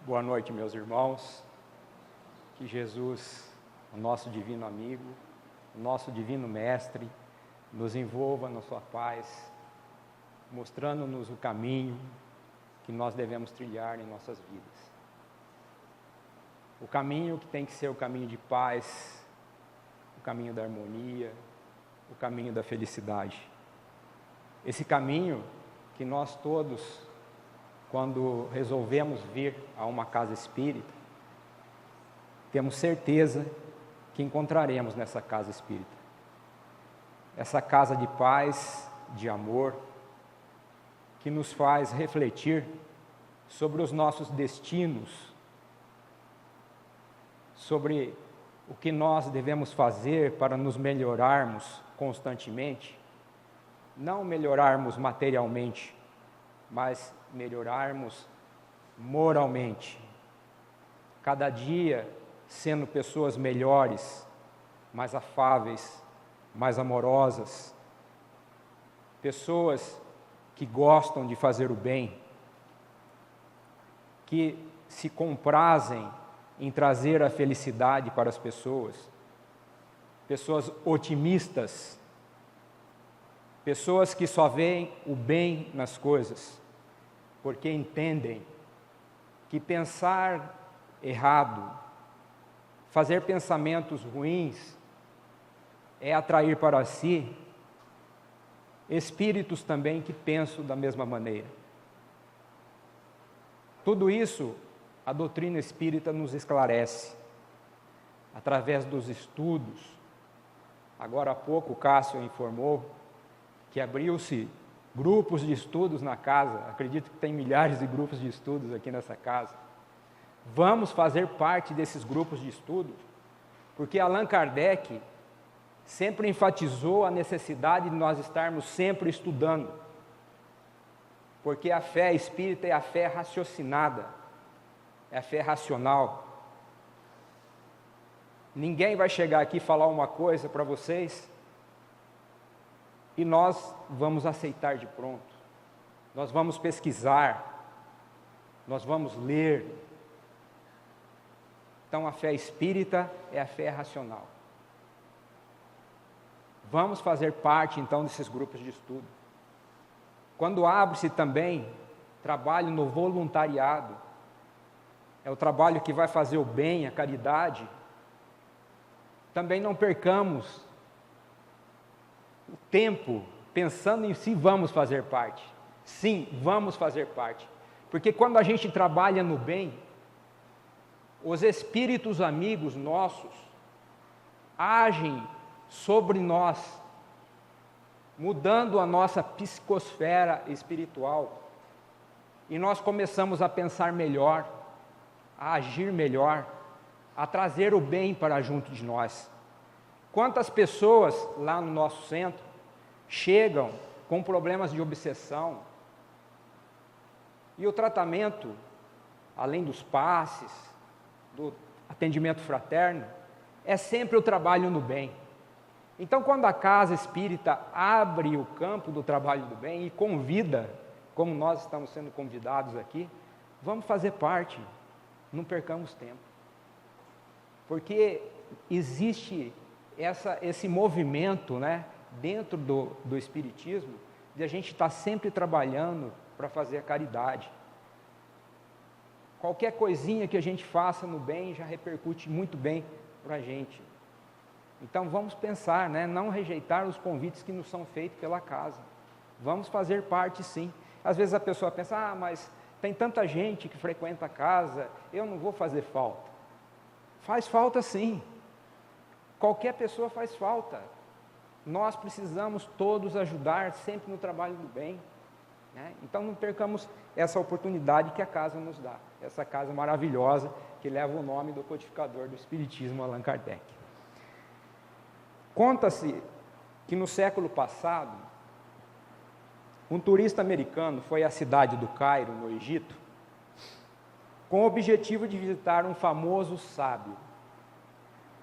Boa noite, meus irmãos. Que Jesus, o nosso divino amigo, o nosso divino mestre, nos envolva na sua paz, mostrando-nos o caminho que nós devemos trilhar em nossas vidas. O caminho que tem que ser o caminho de paz, o caminho da harmonia, o caminho da felicidade. Esse caminho que nós todos, quando resolvemos vir a uma casa espírita, temos certeza que encontraremos nessa casa espírita. Essa casa de paz, de amor, que nos faz refletir sobre os nossos destinos, sobre o que nós devemos fazer para nos melhorarmos constantemente, não melhorarmos materialmente, mas melhorarmos moralmente, cada dia sendo pessoas melhores, mais afáveis, mais amorosas, pessoas que gostam de fazer o bem, que se comprazem em trazer a felicidade para as pessoas, pessoas otimistas, pessoas que só veem o bem nas coisas, porque entendem que pensar errado, fazer pensamentos ruins, é atrair para si espíritos também que pensam da mesma maneira. Tudo isso a doutrina espírita nos esclarece, através dos estudos. Agora há pouco o Cássio informou que abriu-se grupos de estudos na casa, acredito que tem milhares de grupos de estudos aqui nessa casa. Vamos fazer parte desses grupos de estudo, porque Allan Kardec sempre enfatizou a necessidade de nós estarmos sempre estudando, porque a fé espírita é a fé raciocinada, é a fé racional. Ninguém vai chegar aqui e falar uma coisa para vocês e nós vamos aceitar de pronto. Nós vamos pesquisar, nós vamos ler. Então a fé espírita é a fé racional. Vamos fazer parte então desses grupos de estudo. Quando abre-se também trabalho no voluntariado, é o trabalho que vai fazer o bem, a caridade, também não percamos o tempo pensando em se vamos fazer parte. Sim, vamos fazer parte, porque quando a gente trabalha no bem, os espíritos amigos nossos agem sobre nós, mudando a nossa psicosfera espiritual, e nós começamos a pensar melhor, a agir melhor, a trazer o bem para junto de nós. Quantas pessoas lá no nosso centro chegam com problemas de obsessão, e o tratamento, além dos passes, do atendimento fraterno, é sempre o trabalho no bem. Então, quando a casa espírita abre o campo do trabalho do bem e convida, como nós estamos sendo convidados aqui, vamos fazer parte, não percamos tempo. Porque existe esse movimento, né, dentro do Espiritismo, de a gente estar sempre trabalhando para fazer a caridade. Qualquer coisinha que a gente faça no bem já repercute muito bem para a gente. Então vamos pensar, né, não rejeitar os convites que nos são feitos pela casa. Vamos fazer parte sim. Às vezes a pessoa pensa, mas tem tanta gente que frequenta a casa, eu não vou fazer falta. Faz falta sim. Qualquer pessoa faz falta. Nós precisamos todos ajudar sempre no trabalho do bem, né? Então não percamos essa oportunidade que a casa nos dá, essa casa maravilhosa que leva o nome do codificador do Espiritismo, Allan Kardec. Conta-se que no século passado, um turista americano foi à cidade do Cairo, no Egito, com o objetivo de visitar um famoso sábio.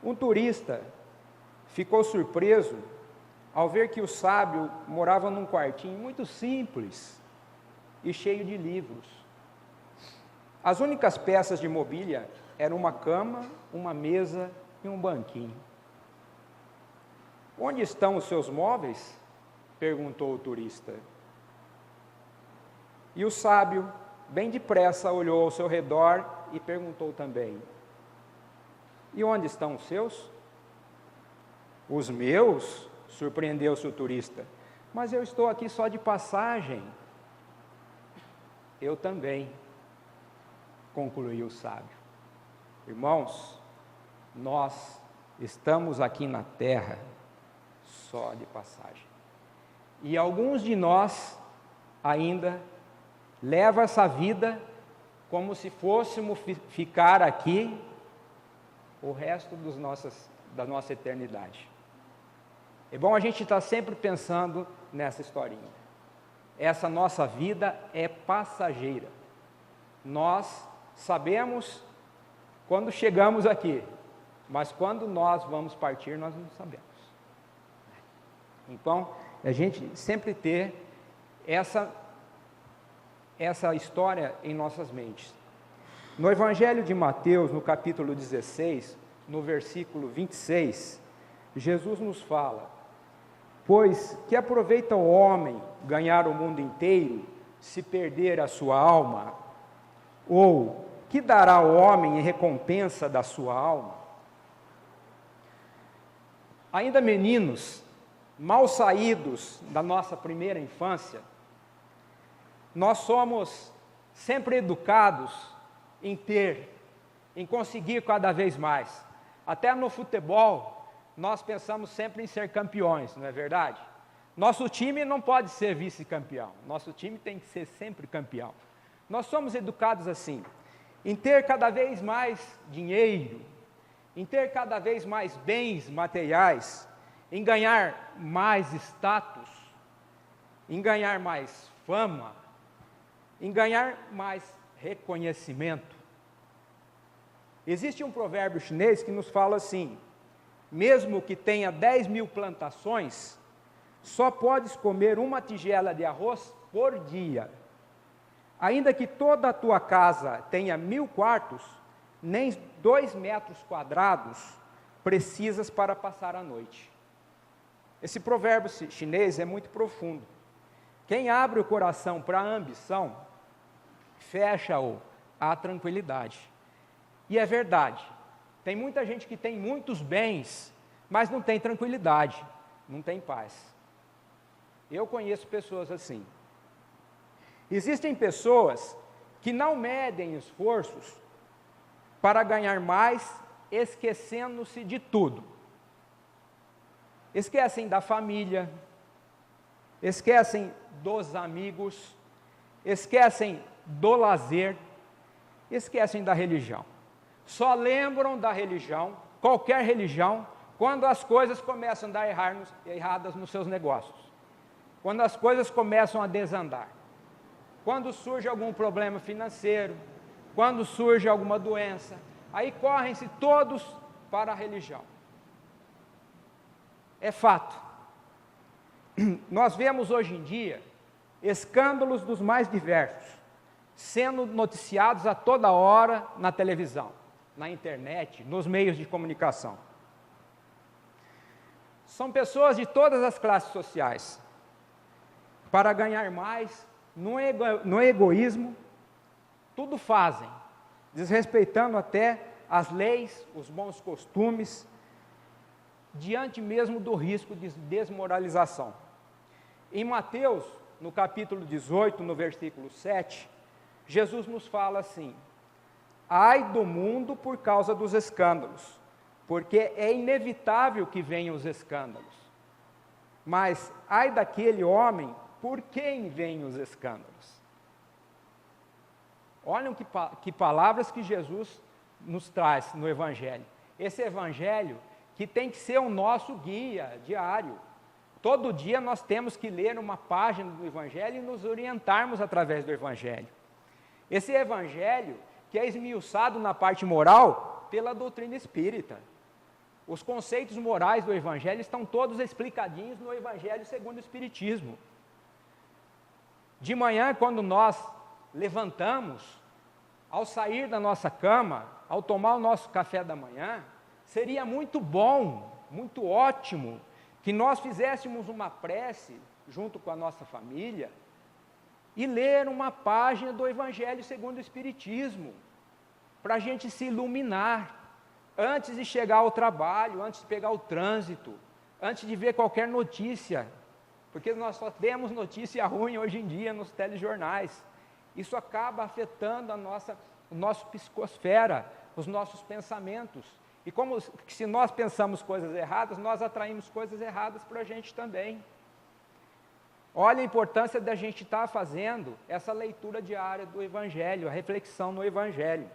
Um turista ficou surpreso ao ver que o sábio morava num quartinho muito simples e cheio de livros. As únicas peças de mobília eram uma cama, uma mesa e um banquinho. Onde estão os seus móveis? Perguntou o turista. E o sábio, bem depressa, olhou ao seu redor e perguntou também: e onde estão os seus? Os meus? Surpreendeu-se o turista. Mas eu estou aqui só de passagem. Eu também, concluiu o sábio. Irmãos, nós estamos aqui na terra só de passagem. E alguns de nós ainda levam essa vida como se fôssemos ficar aqui o resto da nossa eternidade. É bom a gente estar sempre pensando nessa historinha. Essa nossa vida é passageira. Nós sabemos quando chegamos aqui, mas quando nós vamos partir, nós não sabemos. Então, a gente sempre ter essa história em nossas mentes. No Evangelho de Mateus, no capítulo 16, no versículo 26, Jesus nos fala: pois que aproveita o homem ganhar o mundo inteiro, se perder a sua alma? Ou que dará o homem em recompensa da sua alma? Ainda meninos, mal saídos da nossa primeira infância, nós somos sempre educados em conseguir cada vez mais. Até no futebol, nós pensamos sempre em ser campeões, não é verdade? Nosso time não pode ser vice-campeão, nosso time tem que ser sempre campeão. Nós somos educados assim, em ter cada vez mais dinheiro, em ter cada vez mais bens materiais, em ganhar mais status, em ganhar mais fama, em ganhar mais reconhecimento. Existe um provérbio chinês que nos fala assim: mesmo que tenha 10.000 plantações, só podes comer uma tigela de arroz por dia. Ainda que toda a tua casa tenha 1.000 quartos, nem 2 metros quadrados precisas para passar a noite. Esse provérbio chinês é muito profundo. Quem abre o coração para a ambição, fecha-o à tranquilidade. E é verdade, tem muita gente que tem muitos bens, mas não tem tranquilidade, não tem paz. Eu conheço pessoas assim. Existem pessoas que não medem esforços para ganhar mais, esquecendo-se de tudo. Esquecem da família, esquecem dos amigos, esquecem do lazer, esquecem da religião. Só lembram da religião, qualquer religião, quando as coisas começam a dar erradas nos seus negócios. Quando as coisas começam a desandar. Quando surge algum problema financeiro, quando surge alguma doença, aí correm-se todos para a religião. É fato. Nós vemos hoje em dia escândalos dos mais diversos, sendo noticiados a toda hora na televisão, na internet, nos meios de comunicação. São pessoas de todas as classes sociais, para ganhar mais, no egoísmo, tudo fazem, desrespeitando até as leis, os bons costumes, diante mesmo do risco de desmoralização. Em Mateus, no capítulo 18, no versículo 7, Jesus nos fala assim: ai do mundo por causa dos escândalos, porque é inevitável que venham os escândalos. Mas ai daquele homem por quem vêm os escândalos. Olhem que palavras que Jesus nos traz no Evangelho. Esse Evangelho que tem que ser o nosso guia diário. Todo dia nós temos que ler uma página do Evangelho e nos orientarmos através do Evangelho. Esse Evangelho que é esmiuçado na parte moral pela doutrina espírita. Os conceitos morais do Evangelho estão todos explicadinhos no Evangelho segundo o Espiritismo. De manhã, quando nós levantamos, ao sair da nossa cama, ao tomar o nosso café da manhã, seria muito bom, muito ótimo, que nós fizéssemos uma prece junto com a nossa família e ler uma página do Evangelho segundo o Espiritismo, para a gente se iluminar, antes de chegar ao trabalho, antes de pegar o trânsito, antes de ver qualquer notícia, porque nós só temos notícia ruim hoje em dia nos telejornais. Isso acaba afetando o nosso psicosfera, os nossos pensamentos. E como se nós pensamos coisas erradas, nós atraímos coisas erradas para a gente também. Olha a importância da gente estar fazendo essa leitura diária do Evangelho, a reflexão no Evangelho.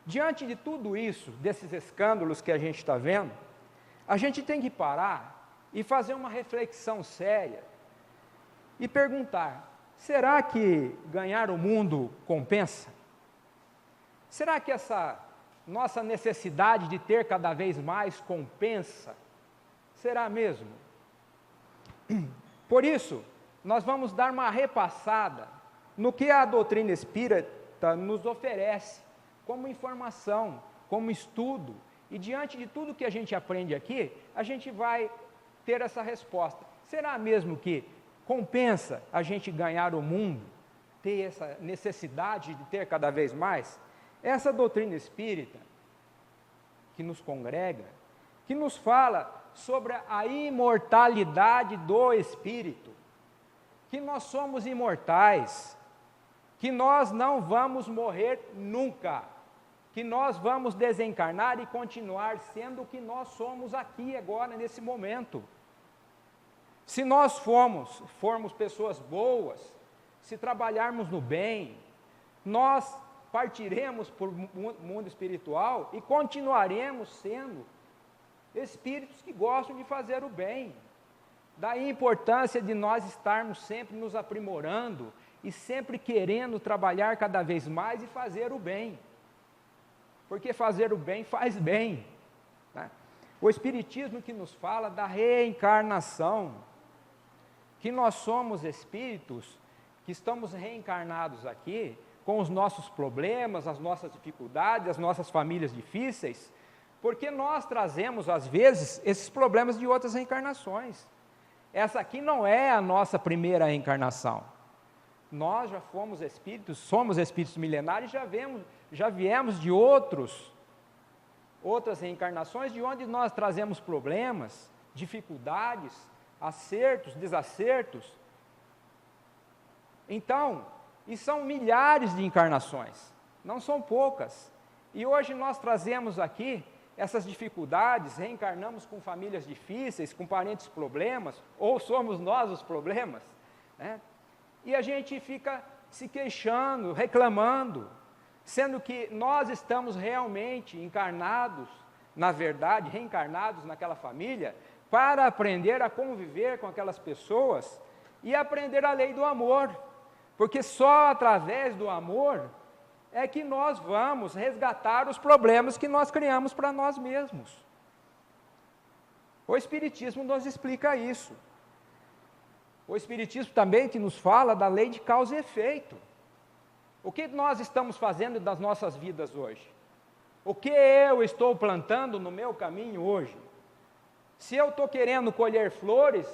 Diante de tudo isso, desses escândalos que a gente está vendo, a gente tem que parar e fazer uma reflexão séria e perguntar: será que ganhar o mundo compensa? Será que essa nossa necessidade de ter cada vez mais compensa? Será mesmo? Por isso, nós vamos dar uma repassada no que a doutrina espírita nos oferece como informação, como estudo, e diante de tudo que a gente aprende aqui, a gente vai ter essa resposta. Será mesmo que compensa a gente ganhar o mundo, ter essa necessidade de ter cada vez mais? Essa doutrina espírita, que nos congrega, que nos fala sobre a imortalidade do espírito, que nós somos imortais, que nós não vamos morrer nunca, que nós vamos desencarnar e continuar sendo o que nós somos aqui agora, nesse momento. Se nós formos pessoas boas, se trabalharmos no bem, nós partiremos para o mundo espiritual e continuaremos sendo espíritos que gostam de fazer o bem. Daí a importância de nós estarmos sempre nos aprimorando e sempre querendo trabalhar cada vez mais e fazer o bem. Porque fazer o bem faz bem, né? O Espiritismo que nos fala da reencarnação, que nós somos espíritos que estamos reencarnados aqui, com os nossos problemas, as nossas dificuldades, as nossas famílias difíceis, porque nós trazemos, às vezes, esses problemas de outras reencarnações. Essa aqui não é a nossa primeira reencarnação. Nós já fomos espíritos, somos espíritos milenares, já viemos de outras reencarnações, de onde nós trazemos problemas, dificuldades, acertos, desacertos. Então, e são milhares de encarnações, não são poucas. E hoje nós trazemos aqui essas dificuldades, reencarnamos com famílias difíceis, com parentes problemas, ou somos nós os problemas, né? E a gente fica se queixando, reclamando, sendo que nós estamos realmente encarnados, na verdade, reencarnados naquela família, para aprender a conviver com aquelas pessoas e aprender a lei do amor, porque só através do amor é que nós vamos resgatar os problemas que nós criamos para nós mesmos. O Espiritismo nos explica isso. O Espiritismo também que nos fala da lei de causa e efeito. O que nós estamos fazendo das nossas vidas hoje? O que eu estou plantando no meu caminho hoje? Se eu estou querendo colher flores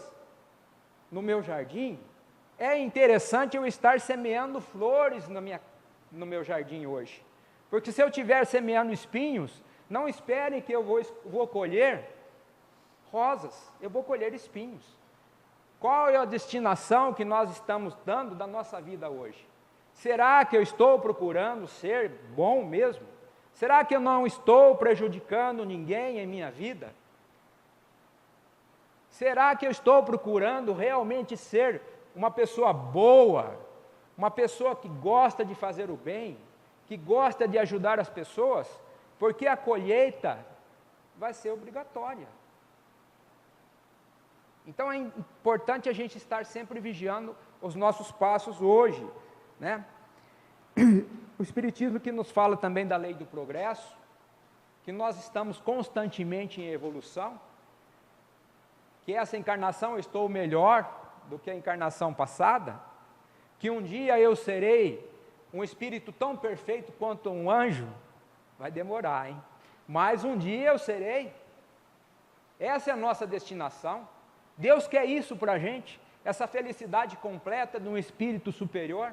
no meu jardim, é interessante eu estar semeando flores no meu jardim hoje. Porque se eu estiver semeando espinhos, não esperem que eu vou colher rosas, eu vou colher espinhos. Qual é a destinação que nós estamos dando da nossa vida hoje? Será que eu estou procurando ser bom mesmo? Será que eu não estou prejudicando ninguém em minha vida? Será que eu estou procurando realmente ser uma pessoa boa, uma pessoa que gosta de fazer o bem, que gosta de ajudar as pessoas? Porque a colheita vai ser obrigatória. Então é importante a gente estar sempre vigiando os nossos passos hoje, né? O Espiritismo que nos fala também da lei do progresso, que nós estamos constantemente em evolução, que essa encarnação eu estou melhor do que a encarnação passada, que um dia eu serei um espírito tão perfeito quanto um anjo, vai demorar, hein? Mas um dia eu serei. Essa é a nossa destinação. Deus quer isso para a gente, essa felicidade completa de um espírito superior.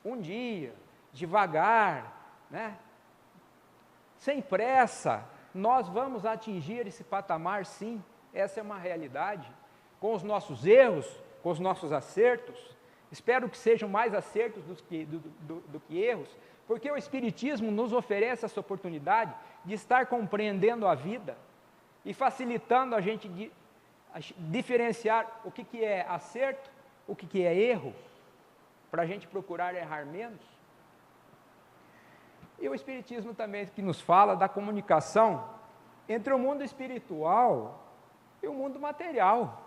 Um dia, devagar, né? Sem pressa, nós vamos atingir esse patamar, sim. Essa é uma realidade. Com os nossos erros, com os nossos acertos. Espero que sejam mais acertos do que erros, porque o Espiritismo nos oferece essa oportunidade de estar compreendendo a vida e facilitando a gente diferenciar o que é acerto, o que é erro, para a gente procurar errar menos. E o Espiritismo também que nos fala da comunicação entre o mundo espiritual e o mundo material.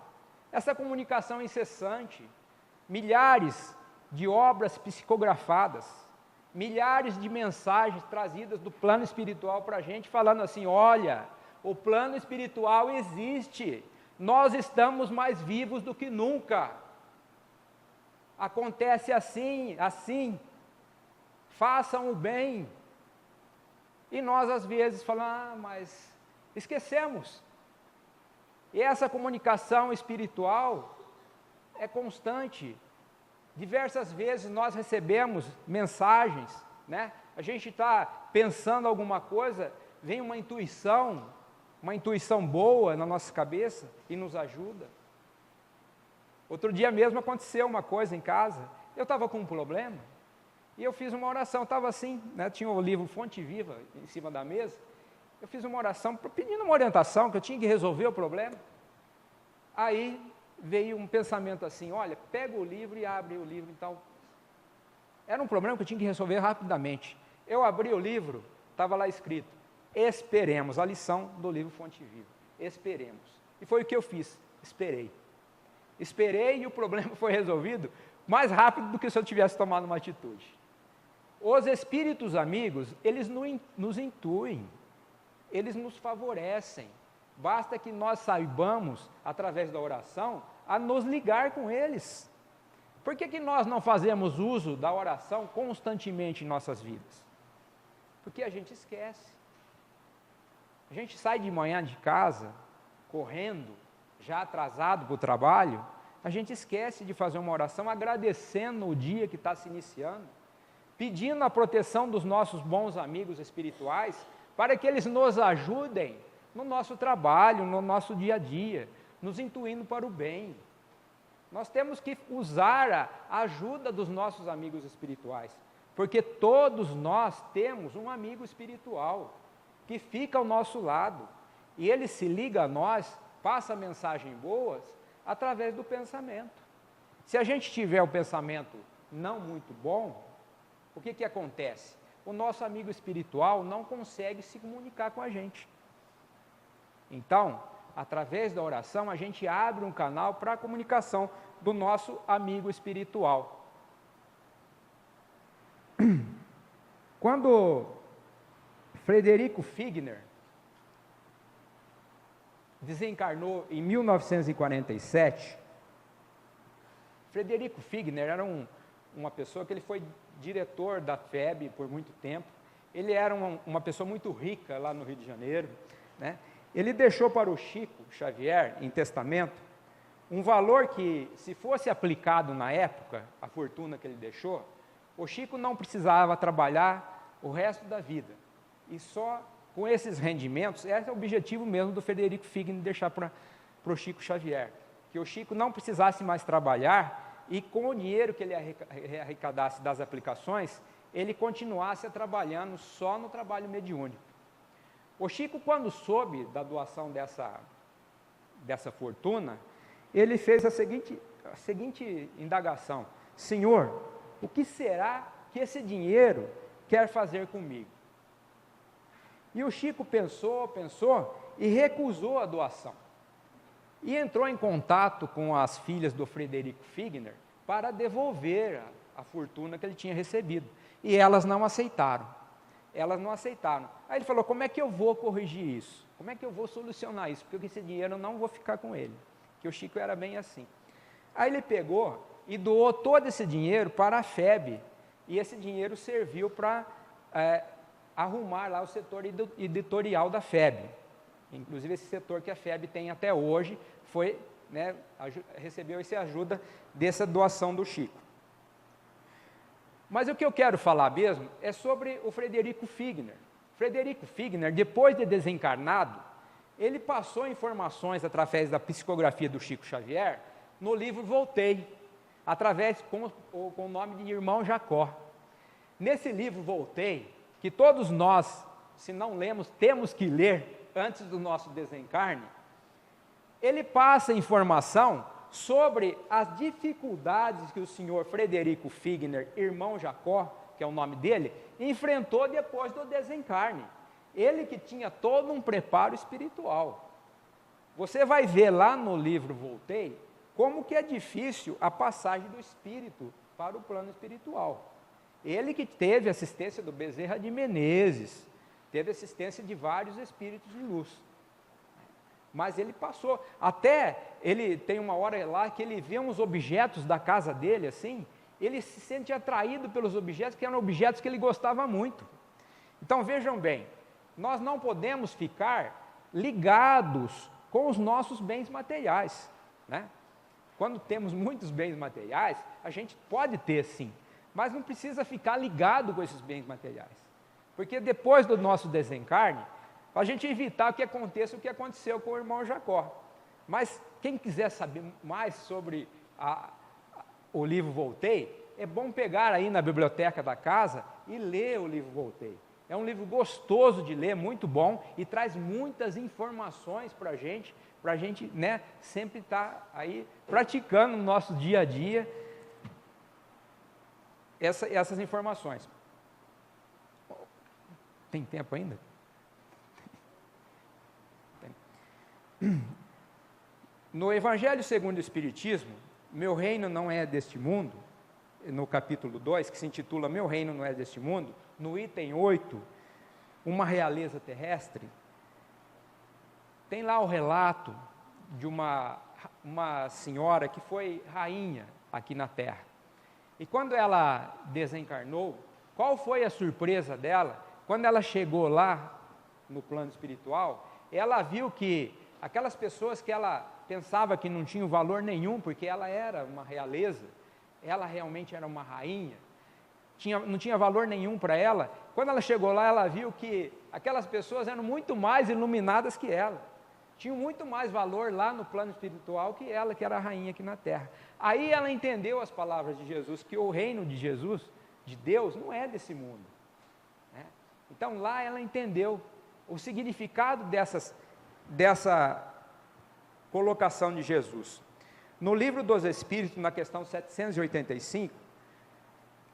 Essa comunicação incessante, milhares de obras psicografadas, milhares de mensagens trazidas do plano espiritual para a gente, falando assim: olha, o plano espiritual existe, nós estamos mais vivos do que nunca, acontece assim, façam o bem. E nós às vezes falamos: mas esquecemos. E essa comunicação espiritual é constante. Diversas vezes nós recebemos mensagens, né? A gente está pensando alguma coisa, vem uma intuição boa na nossa cabeça e nos ajuda. Outro dia mesmo aconteceu uma coisa em casa, eu estava com um problema e eu fiz uma oração, estava assim, né? Tinha o livro Fonte Viva em cima da mesa, eu fiz uma oração pedindo uma orientação, que eu tinha que resolver o problema. Aí veio um pensamento assim: olha, pega o livro e abre o livro. Então, era um problema que eu tinha que resolver rapidamente. Eu abri o livro, estava lá escrito: esperemos, a lição do livro Fonte Viva, esperemos. E foi o que eu fiz, esperei e o problema foi resolvido mais rápido do que se eu tivesse tomado uma atitude. Os espíritos amigos, eles nos intuem, eles nos favorecem, basta que nós saibamos, através da oração, a nos ligar com eles. Por que nós não fazemos uso da oração constantemente em nossas vidas? Porque a gente esquece. A gente sai de manhã de casa, correndo, já atrasado para o trabalho, a gente esquece de fazer uma oração agradecendo o dia que está se iniciando, pedindo a proteção dos nossos bons amigos espirituais, para que eles nos ajudem no nosso trabalho, no nosso dia a dia, nos intuindo para o bem. Nós temos que usar a ajuda dos nossos amigos espirituais, porque todos nós temos um amigo espiritual que fica ao nosso lado, e ele se liga a nós, passa mensagens boas através do pensamento. Se a gente tiver o pensamento não muito bom, o que acontece? O nosso amigo espiritual não consegue se comunicar com a gente. Então, através da oração, a gente abre um canal para a comunicação do nosso amigo espiritual. Quando Frederico Figner desencarnou em 1947, Frederico Figner era uma pessoa que ele foi diretor da FEB por muito tempo. Ele era uma pessoa muito rica lá no Rio de Janeiro, né? Ele deixou para o Chico Xavier, em testamento, um valor que, se fosse aplicado na época, a fortuna que ele deixou, o Chico não precisava trabalhar o resto da vida. E só com esses rendimentos, esse é o objetivo mesmo do Frederico Figner, deixar para o Chico Xavier, que o Chico não precisasse mais trabalhar e com o dinheiro que ele arrecadasse das aplicações, ele continuasse trabalhando só no trabalho mediúnico. O Chico, quando soube da doação dessa fortuna, ele fez a seguinte indagação: Senhor, o que será que esse dinheiro quer fazer comigo? E o Chico pensou e recusou a doação. E entrou em contato com as filhas do Frederico Figner para devolver a fortuna que ele tinha recebido. E elas não aceitaram. Aí ele falou: como é que eu vou corrigir isso? Como é que eu vou solucionar isso? Porque esse dinheiro eu não vou ficar com ele. Que o Chico era bem assim. Aí ele pegou e doou todo esse dinheiro para a FEB, e esse dinheiro serviu para arrumar lá o setor editorial da FEB. Inclusive esse setor que a FEB tem até hoje foi, né, recebeu essa ajuda dessa doação do Chico. Mas o que eu quero falar mesmo é sobre o Frederico Figner. Frederico Figner, depois de desencarnado, ele passou informações através da psicografia do Chico Xavier no livro Voltei, através com o nome de Irmão Jacó. Nesse livro Voltei, que todos nós, se não lemos, temos que ler antes do nosso desencarne, ele passa informação sobre as dificuldades que o senhor Frederico Figner, Irmão Jacó, que é o nome dele, enfrentou depois do desencarne. Ele que tinha todo um preparo espiritual. Você vai ver lá no livro Voltei, como que é difícil a passagem do espírito para o plano espiritual. Ele que teve assistência do Bezerra de Menezes, teve assistência de vários espíritos de luz. Mas ele passou, até ele tem uma hora lá que ele vê uns objetos da casa dele, assim, ele se sente atraído pelos objetos, que eram objetos que ele gostava muito. Então vejam bem, nós não podemos ficar ligados com os nossos bens materiais, né? Quando temos muitos bens materiais, a gente pode ter sim, mas não precisa ficar ligado com esses bens materiais, porque depois do nosso desencarne, para a gente evitar que aconteça o que aconteceu com o irmão Jacó. Mas quem quiser saber mais sobre o livro Voltei, é bom pegar aí na biblioteca da casa e ler o livro Voltei. É um livro gostoso de ler, muito bom, e traz muitas informações para a gente, né, sempre estar aí praticando no nosso dia a dia essas informações. Tem tempo ainda? No Evangelho segundo o Espiritismo, Meu Reino Não É Deste Mundo, no capítulo 2, que se intitula Meu Reino Não É Deste Mundo, no item 8, Uma Realeza Terrestre, tem lá o relato de uma senhora que foi rainha aqui na Terra. E quando ela desencarnou, qual foi a surpresa dela? Quando ela chegou lá, no plano espiritual, ela viu que aquelas pessoas que ela pensava que não tinham valor nenhum, porque ela era uma realeza, ela realmente era uma rainha, não tinha valor nenhum para ela. Quando ela chegou lá, ela viu que aquelas pessoas eram muito mais iluminadas que ela, tinham muito mais valor lá no plano espiritual que ela, que era a rainha aqui na Terra. Aí ela entendeu as palavras de Jesus, que o reino de Jesus, de Deus, não é desse mundo, né? Então lá ela entendeu o significado dessa colocação de Jesus. No Livro dos Espíritos, na questão 785,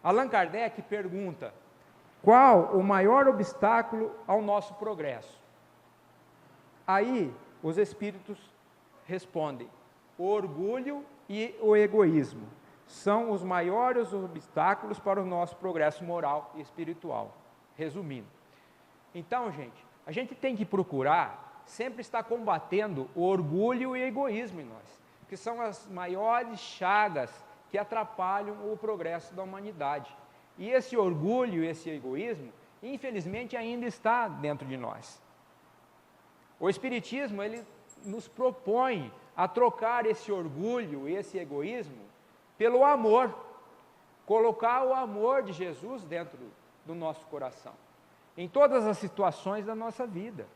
Allan Kardec pergunta: qual o maior obstáculo ao nosso progresso? Aí os espíritos respondem: o orgulho e o egoísmo são os maiores obstáculos para o nosso progresso moral e espiritual. Resumindo, então, gente, a gente tem que procurar sempre estar combatendo o orgulho e o egoísmo em nós, que são as maiores chagas que atrapalham o progresso da humanidade. E esse orgulho e esse egoísmo, infelizmente, ainda está dentro de nós. O Espiritismo, ele nos propõe a trocar esse orgulho e esse egoísmo pelo amor, colocar o amor de Jesus dentro do nosso coração, em todas as situações da nossa vida.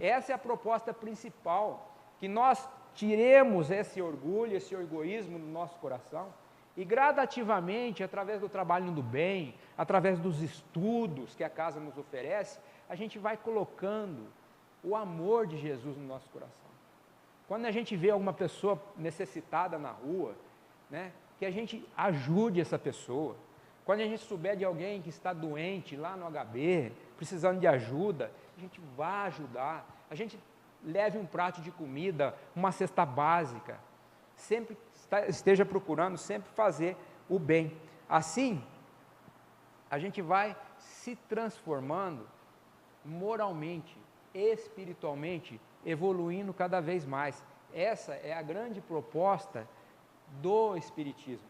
Essa é a proposta principal, que nós tiremos esse orgulho, esse egoísmo do nosso coração, e gradativamente, através do trabalho do bem, através dos estudos que a casa nos oferece, a gente vai colocando o amor de Jesus no nosso coração. Quando a gente vê alguma pessoa necessitada na rua, né, que a gente ajude essa pessoa. Quando a gente souber de alguém que está doente lá no HB, precisando de ajuda, a gente vai ajudar. A gente leve um prato de comida, uma cesta básica. Sempre esteja procurando sempre fazer o bem. Assim, a gente vai se transformando moralmente, espiritualmente, evoluindo cada vez mais. Essa é a grande proposta do Espiritismo,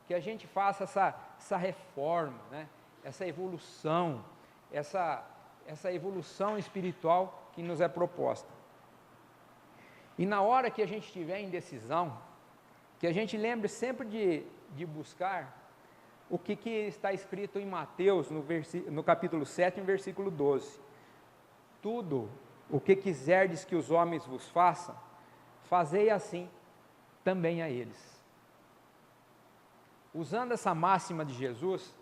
que a gente faça essa reforma, né? Essa evolução, essa evolução espiritual que nos é proposta. E na hora que a gente estiver em decisão, que a gente lembre sempre de buscar o que está escrito em Mateus, no capítulo 7, no versículo 12. Tudo o que quiserdes que os homens vos façam, fazei assim também a eles. Usando essa máxima de Jesus,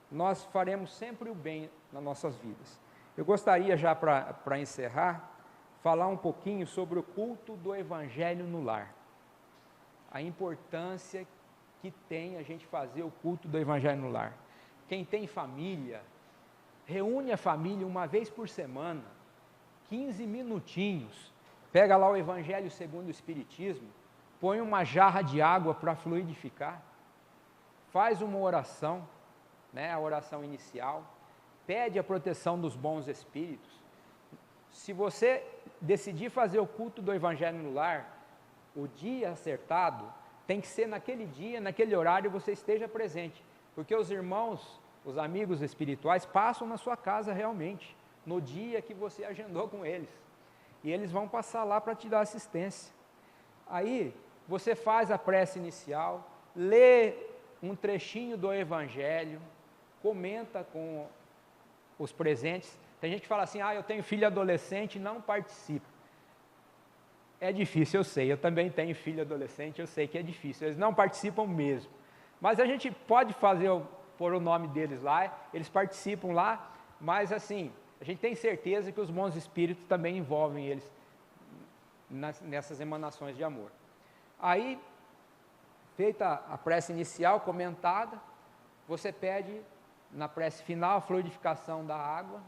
nós faremos sempre o bem nas nossas vidas. Eu gostaria já para encerrar, falar um pouquinho sobre o culto do Evangelho no lar. A importância que tem a gente fazer o culto do Evangelho no lar. Quem tem família, reúne a família uma vez por semana, 15 minutinhos, pega lá o Evangelho segundo o Espiritismo, põe uma jarra de água para fluidificar, faz uma oração, né, a oração inicial, pede a proteção dos bons espíritos. Se você decidir fazer o culto do Evangelho no lar, o dia acertado tem que ser naquele dia, naquele horário você esteja presente, porque os irmãos, os amigos espirituais passam na sua casa realmente, no dia que você agendou com eles, e eles vão passar lá para te dar assistência. Aí você faz a prece inicial, lê um trechinho do Evangelho, comenta com os presentes. Tem gente que fala assim, eu tenho filho adolescente e não participo. É difícil, eu sei, eu também tenho filho adolescente, eu sei que é difícil, eles não participam mesmo. Mas a gente pode pôr o nome deles lá, eles participam lá, mas assim, a gente tem certeza que os bons espíritos também envolvem eles nessas emanações de amor. Aí, feita a prece inicial, comentada, você pede na prece final a fluidificação da água,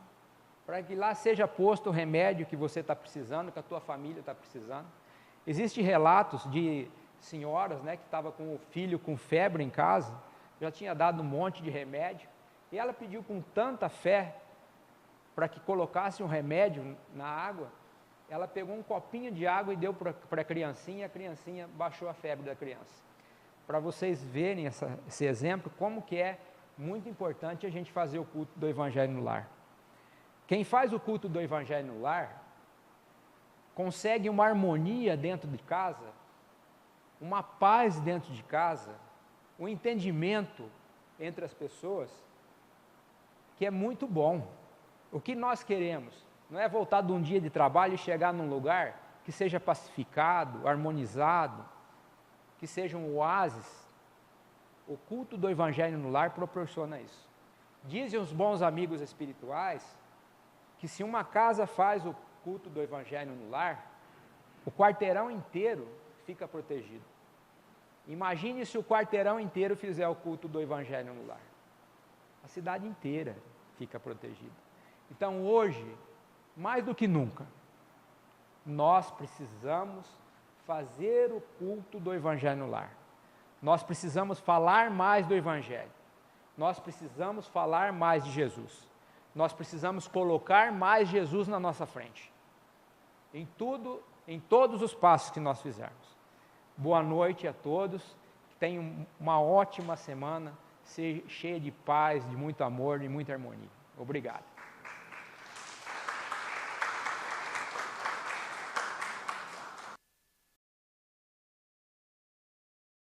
para que lá seja posto o remédio que você está precisando, que a tua família está precisando. Existem relatos de senhoras, né, que estavam com o filho com febre em casa, já tinha dado um monte de remédio, e ela pediu com tanta fé para que colocasse um remédio na água. Ela pegou um copinho de água e deu para a criancinha, e a criancinha baixou a febre da criança. Para vocês verem esse exemplo, como que é muito importante a gente fazer o culto do Evangelho no lar. Quem faz o culto do Evangelho no lar, consegue uma harmonia dentro de casa, uma paz dentro de casa, um entendimento entre as pessoas, que é muito bom. O que nós queremos não é voltar de um dia de trabalho e chegar num lugar que seja pacificado, harmonizado, que seja um oásis. O culto do Evangelho no lar proporciona isso. Dizem os bons amigos espirituais que se uma casa faz o culto do Evangelho no lar, o quarteirão inteiro fica protegido. Imagine se o quarteirão inteiro fizer o culto do Evangelho no lar. A cidade inteira fica protegida. Então hoje, mais do que nunca, nós precisamos fazer o culto do Evangelho no lar. Nós precisamos falar mais do Evangelho. Nós precisamos falar mais de Jesus. Nós precisamos colocar mais Jesus na nossa frente. Em todos os passos que nós fizermos. Boa noite a todos. Que tenham uma ótima semana, cheia de paz, de muito amor e muita harmonia. Obrigado.